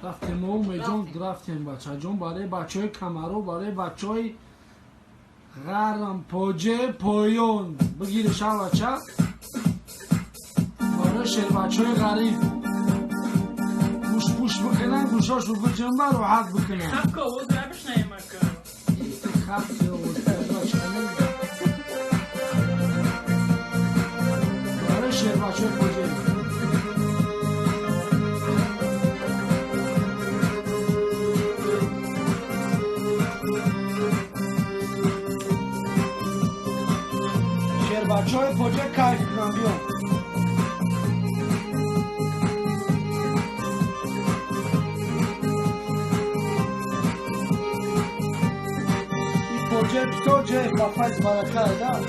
رفتیم ما میجون رفتیم بچه جون برای بچه های کمرو برای بچه های غرم پوجه پایون بگیر شب بچه برای شیر بچه های غریب گوش پوش بکنن گوشاش رو بکنن و حد بکنن خب که او دربش نیمکه خب که او دربش نیمکه برای شیر بچه های پوجه بچه های پوجه کار کنم بیام این پوجه پتوجه بفایز برکه دا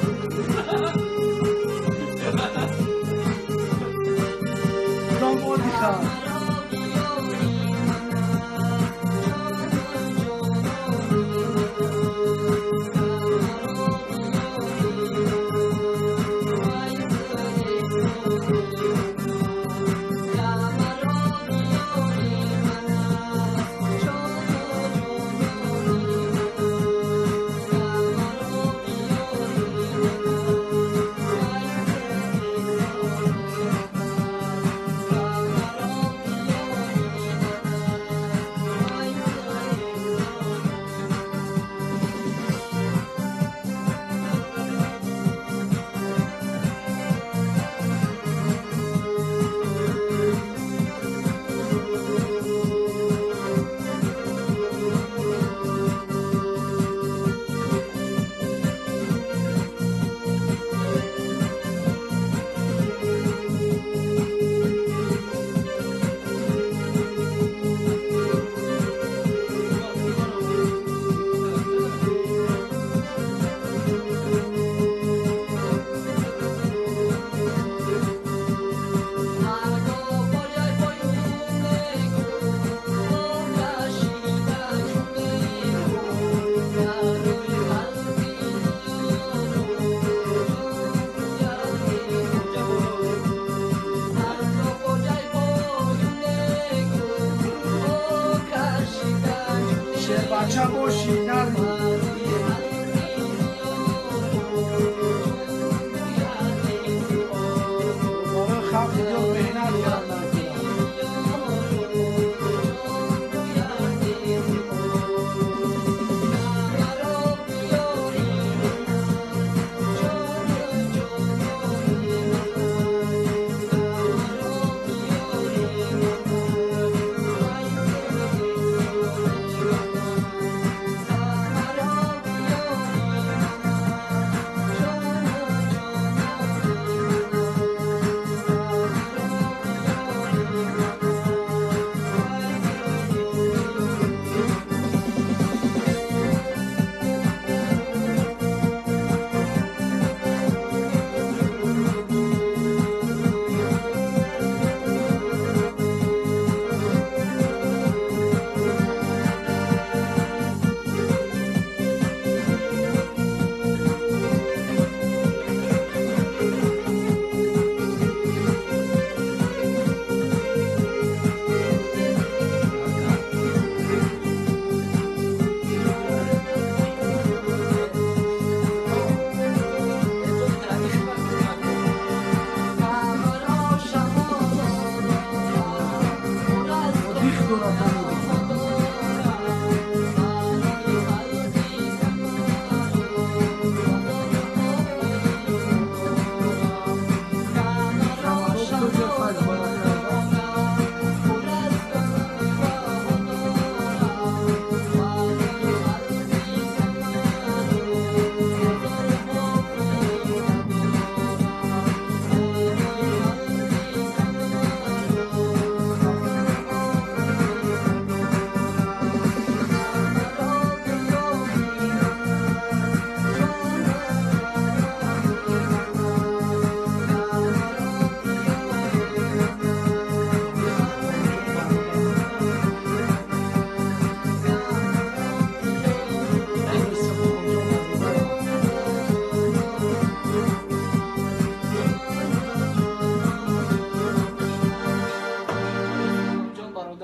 دام بودی خواه بچه باشی نرمی برای خفت دو بینت کردن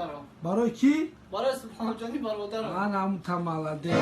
برادرم. برای کی؟ برای سبحان جانی برادرم. من هم تمالده